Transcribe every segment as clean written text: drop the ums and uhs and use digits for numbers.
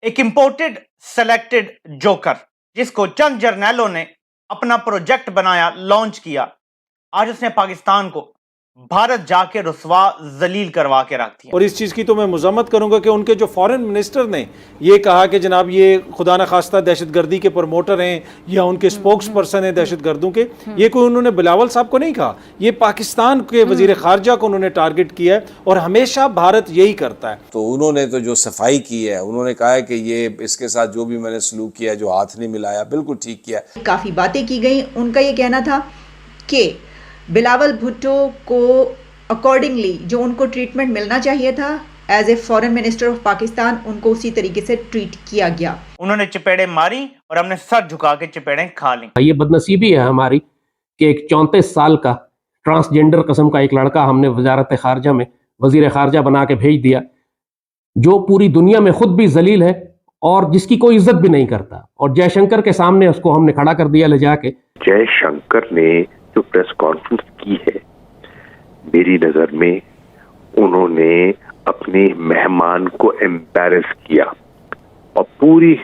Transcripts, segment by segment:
एक imported selected joker जिसको चंद जर्नैलों ने अपना प्रोजेक्ट बनाया, लॉन्च किया, आज उसने पाकिस्तान को भारत जाके रुसवा जलील करवा के रख दिया। और इस चीज़ की तो मैं मज़म्मत करूंगा कि उनके जो फॉरेन मिनिस्टर ने ये कहा कि जनाब ये खुदा न खास्ता दहशतगर्दी के प्रमोटर हैं या उनके स्पोक्स पर्सन हैं दहशतगर्दों के, ये कोई उन्होंने बिलावल साहब को नहीं कहा, ये पाकिस्तान के वजीर खारजा को उन्होंने टारगेट किया है और हमेशा भारत यही करता है। तो उन्होंने तो जो सफाई की है, उन्होंने कहा है कि ये इसके साथ जो भी मैंने सलूक किया, जो हाथ नहीं मिलाया, बिल्कुल ठीक किया। काफ़ी बातें की गई। उनका ये कहना था कि बिलावल भुट्टो को अकॉर्डिंगली जो उनको ट्रीटमेंट मिलना चाहिए था as a foreign minister of Pakistan, उनको उसी तरीके से ट्रीट किया गया। उन्होंने चपेड़े मारी और हमने सर झुका के चपेड़े खा ली। ये बदनसीबी है हमारी कि एक 34 साल का ट्रांसजेंडर किस्म का एक लड़का हमने वजारत खारजा में वजीर खारजा बना के भेज दिया, जो पूरी दुनिया में खुद भी जलील है और जिसकी कोई इज्जत भी नहीं करता, और जयशंकर के सामने उसको हमने खड़ा कर दिया ले जाके। जयशंकर ने जो प्रेस कॉन्फ्रेंस की है, मेरी नजर में उन्होंने अपने मेहमान को एम्बैरेस किया और पूरी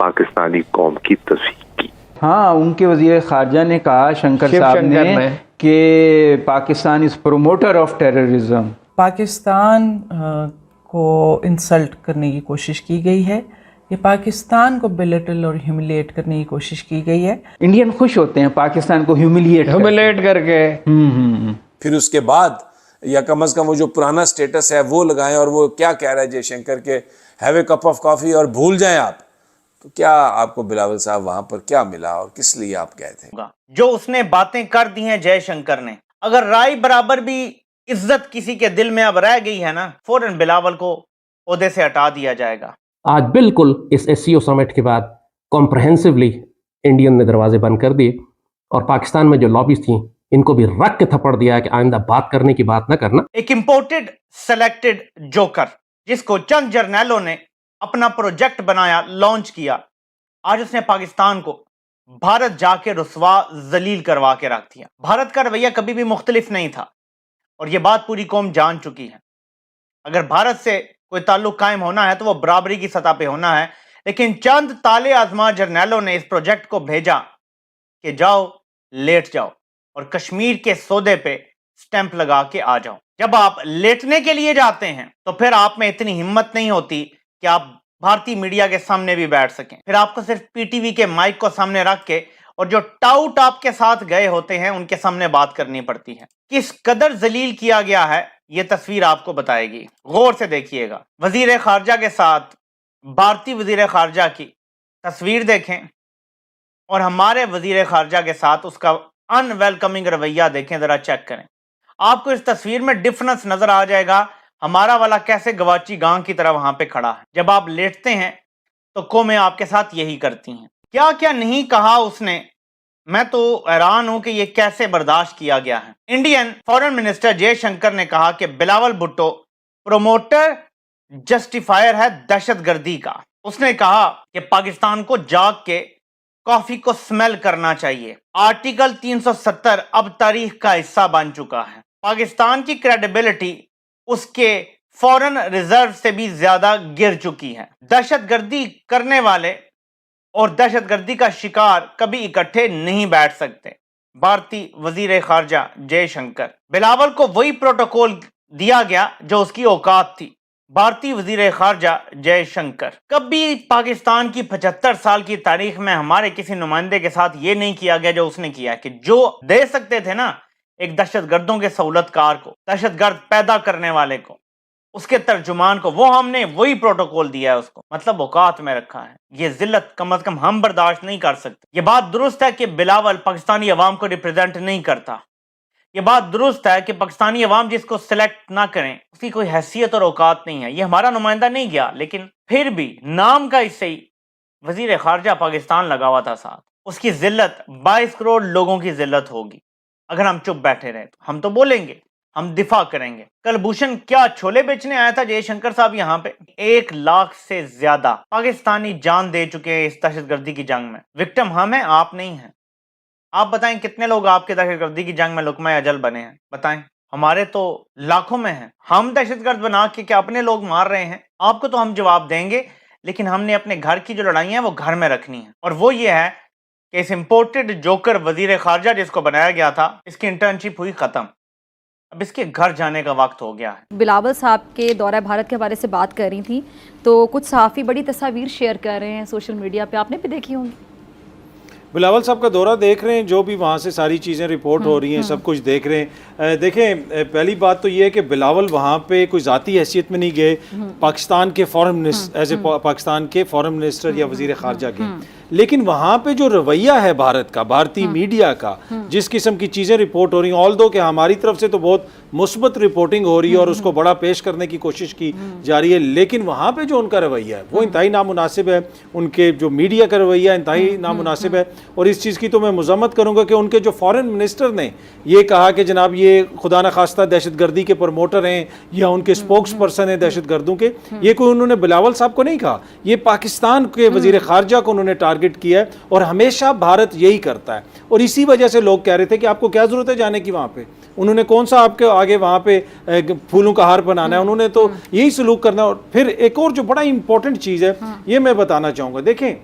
पाकिस्तानी कौम की तस्वीर की। हाँ, उनके वजीर खारजा ने कहा शंकर साहब ने कि Pakistan is promoter of terrorism. Pakistan को इंसल्ट करने की कोशिश की गई है, ये पाकिस्तान को बिलिटल और ह्यूमिलिएट करने की कोशिश की गई है। इंडियन खुश होते हैं पाकिस्तान को ह्यूमिलिएट करके। फिर उसके बाद या कम अज कम वो जो पुराना स्टेटस है वो लगाएं, और वो क्या कह रहा है जयशंकर के have a cup of coffee और भूल जाएं आप। तो क्या आपको बिलावल साहब वहां पर क्या मिला और किस लिए आप गए थे? जो उसने बातें कर दी हैं जयशंकर ने, अगर राय बराबर भी इज्जत किसी के दिल में अब रह गई है ना, फौरन बिलावल को ओहदे से हटा दिया जाएगा। आज बिल्कुल इस SCO समिट के बाद कॉम्प्रहेंसिवली इंडियन ने दरवाजे बंद कर दिए और पाकिस्तान में जो लॉबीज थी इनको भी रख के थप्पड़ दिया है कि आइंदा बात करने की बात ना करना। एक इंपोर्टेड सेलेक्टेड जोकर जिसको चंद जर्नैलों ने अपना प्रोजेक्ट बनाया, लॉन्च किया, आज उसने पाकिस्तान को भारत जाके रुसवा जलील करवा के रख दिया। भारत का रवैया कभी भी मुख्तलिफ नहीं था और यह बात पूरी कौम जान चुकी है। अगर भारत से कोई ताल्लुक कायम होना है तो वो बराबरी की सतह पे होना है, लेकिन चंद ताले आजमा जर्नैलों ने इस प्रोजेक्ट को भेजा कि जाओ लेट जाओ और कश्मीर के सौदे पे स्टैंप लगा के आ जाओ। जब आप लेटने के लिए जाते हैं तो फिर आप में इतनी हिम्मत नहीं होती कि आप भारतीय मीडिया के सामने भी बैठ सकें। फिर आपको सिर्फ PTV के माइक को सामने रख के और जो टाउट आपके साथ गए होते हैं उनके सामने बात करनी पड़ती है। किस कदर जलील किया गया है ये तस्वीर आपको बताएगी, गौर से देखिएगा। वजीर खारजा के साथ भारतीय वजीर खारजा की तस्वीर देखें और हमारे वजीर खारजा के साथ उसका अनवेलकमिंग रवैया देखें, जरा चेक करें। आपको इस तस्वीर में डिफरेंस नजर आ जाएगा। हमारा वाला कैसे गवाची गांव की तरह वहां पे खड़ा है। जब आप लेटते हैं तो कौमें आपके साथ यही करती हैं। क्या क्या नहीं कहा उसने, मैं तो हैरान हूं कि ये कैसे बर्दाश्त किया गया है। इंडियन फॉरेन मिनिस्टर जयशंकर ने कहा कि बिलावल भुट्टो प्रोमोटर जस्टिफायर है दहशतगर्दी का। उसने कहा कि पाकिस्तान को जाग के कॉफी को स्मेल करना चाहिए। आर्टिकल 370 अब तारीख का हिस्सा बन चुका है। पाकिस्तान की क्रेडिबिलिटी उसके फॉरेन रिजर्व से भी ज्यादा गिर चुकी है। दहशतगर्दी करने वाले और दहशतगर्दी का शिकार कभी इकट्ठे नहीं बैठ सकते। भारतीय वजीर खारजा जयशंकर, बिलावल को वही प्रोटोकॉल दिया गया जो उसकी औकात थी। भारतीय वजीर खारजा जयशंकर, कभी पाकिस्तान की 75 साल की तारीख में हमारे किसी नुमाइंदे के साथ ये नहीं किया गया जो उसने किया, कि जो दे सकते थे ना एक दहशतगर्दों के सहूलतकार को, दहशतगर्द पैदा करने वाले को, उसके तर्जुमान को, वो हमने वही प्रोटोकॉल दिया है उसको, मतलब औकात में रखा है। ये जिल्लत कम अज कम हम बर्दाश्त नहीं कर सकते। ये बात दुरुस्त है कि बिलावल पाकिस्तानी अवाम को रिप्रेजेंट नहीं करता। ये बात दुरुस्त है कि पाकिस्तानी अवाम जिसको सिलेक्ट ना करें उसकी कोई हैसियत और औकात नहीं है। ये हमारा नुमाइंदा नहीं गया, लेकिन फिर भी नाम का इससे ही वजीर खारजा पाकिस्तान लगा हुआ था साथ। उसकी जिल्लत 22 करोड़ लोगों की जिल्लत होगी। अगर हम चुप बैठे रहे तो हम तो बोलेंगे, हम दिफा करेंगे। कलभूषण क्या छोले बेचने आया था जयशंकर साहब यहाँ पे? 1 लाख से ज्यादा पाकिस्तानी जान दे चुके हैं इस दहशतगर्दी की जंग में। विक्टिम हम हैं, आप नहीं हैं। आप बताएं कितने लोग आपके दहशतगर्दी की जंग में लुकमा अजल बने हैं, बताएं। हमारे तो लाखों में हैं। हम दहशतगर्द बना के क्या अपने लोग मार रहे हैं? आपको तो हम जवाब देंगे, لیکن ہم نے اپنے گھر کی جو لڑائیاں ہیں وہ گھر میں رکھنی ہیں، اور وہ یہ ہے کہ اس امپورٹڈ جوکر وزیر خارجہ جس کو بنایا گیا تھا، اس کی انٹرنشپ ہوئی ختم، اب اس کے گھر جانے کا وقت ہو گیا ہے۔ بلاول صاحب کے دورہ بھارت کے حوالے سے بات کر رہی تھیں تو کچھ صحافی بڑی تصاویر شیئر کر رہے ہیں سوشل میڈیا پہ، آپ نے بھی دیکھی ہوں گی۔ بلاول صاحب کا دورہ دیکھ رہے ہیں، جو بھی وہاں سے ساری چیزیں رپورٹ ہو رہی ہیں سب کچھ دیکھ رہے ہیں۔ دیکھیں پہلی بات تو یہ ہے کہ بلاول وہاں پہ کوئی ذاتی حیثیت میں نہیں گئے، پاکستان کے foreign minister as a Pakistan کے فارن منسٹر یا وزیر خارجہ گئے، لیکن وہاں پہ جو رویہ ہے بھارت کا، بھارتی میڈیا کا، جس قسم کی چیزیں رپورٹ ہو رہی ہیں، آلدو کہ ہماری طرف سے تو بہت مثبت رپورٹنگ ہو رہی ہے اور اس کو بڑا پیش کرنے کی کوشش کی جا رہی ہے، لیکن وہاں پہ جو ان کا رویہ ہے وہ انتہائی نامناسب ہے، ان کے جو میڈیا کا رویہ انتہائی نامناسب ہے، اور اس چیز کی تو میں مذمت کروں گا کہ ان کے جو فارن منسٹر نے یہ کہا کہ جناب یہ خدا نخواستہ دہشت گردی کے پروموٹر ہیں یا ان کے اسپوکس پرسن ہیں دہشت گردوں کے، یہ کوئی انہوں نے بلاول صاحب کو نہیں کہا، یہ پاکستان کے وزیر خارجہ کو انہوں نے ٹارگٹ کیا ہے، اور ہمیشہ بھارت یہی کرتا ہے، اور اسی وجہ سے لوگ کہہ رہے تھے کہ آپ کو کیا ضرورت ہے جانے کی وہاں پہ، انہوں نے کون سا آپ کے آگے وہاں پہ پھولوں کا ہار بنانا ہے، انہوں نے تو یہی سلوک کرنا ہے۔ اور پھر ایک اور جو بڑا امپورٹنٹ چیز ہے یہ میں بتانا چاہوں گا، دیکھیں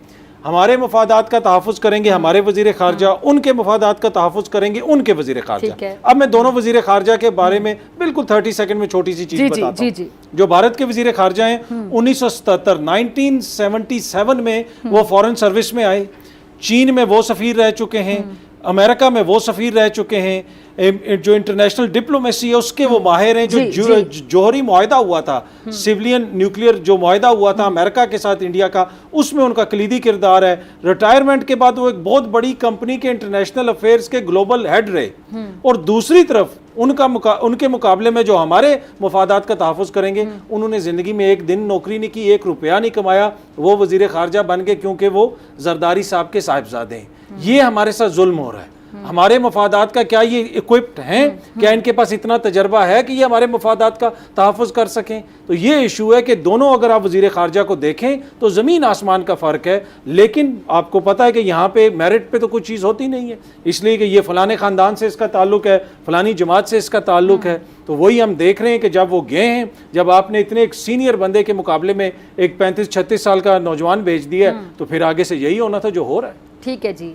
ہمارے مفادات کا تحفظ کریں گے ہمارے وزیر خارجہ، ان کے مفادات کا تحفظ کریں گے ان کے وزیر خارجہ۔ اب میں دونوں وزیر خارجہ کے بارے میں بالکل 30 سیکنڈ میں چھوٹی سی چیز بتاتا ہوں۔ جو بھارت کے وزیر خارجہ ہیں 1977 میں وہ فورن سروس میں آئے، چین میں وہ سفیر رہ چکے ہیں، امریکہ میں وہ سفیر رہ چکے ہیں، جو انٹرنیشنل ڈپلومیسی ہے اس کے وہ ماہر ہیں، جو جوہری معاہدہ ہوا تھا سیولین نیوکلیئر جو معاہدہ ہوا تھا امریکہ کے ساتھ انڈیا کا، اس میں ان کا کلیدی کردار ہے۔ ریٹائرمنٹ کے بعد وہ ایک بہت بڑی کمپنی کے انٹرنیشنل افیئرز کے گلوبل ہیڈ رہے، اور دوسری طرف ان کے مقابلے میں جو ہمارے مفادات کا تحفظ کریں گے، انہوں نے زندگی میں ایک دن نوکری نہیں کی، 1 روپیہ نہیں کمایا، وہ وزیر خارجہ بن گئے کیونکہ وہ زرداری صاحب کے صاحبزادے ہیں۔ یہ ہمارے ساتھ ظلم ہو رہا ہے۔ ہمارے مفادات کا کیا یہ اکوپڈ ہیں؟ کیا ان کے پاس اتنا تجربہ ہے کہ یہ ہمارے مفادات کا تحفظ کر سکیں؟ تو یہ ایشو ہے کہ دونوں اگر آپ وزیر خارجہ کو دیکھیں تو زمین آسمان کا فرق ہے، لیکن آپ کو پتہ ہے کہ یہاں پہ میرٹ پہ تو کچھ چیز ہوتی نہیں ہے، اس لیے کہ یہ فلانے خاندان سے اس کا تعلق ہے، فلانی جماعت سے اس کا تعلق ہے۔ تو وہی ہم دیکھ رہے ہیں کہ جب وہ گئے ہیں، جب آپ نے اتنے ایک سینئر بندے کے مقابلے میں ایک 35-36 سال کا نوجوان بھیج دیا ہے، تو پھر آگے سے یہی ہونا تھا جو ہو رہا ہے۔ ٹھیک ہے جی۔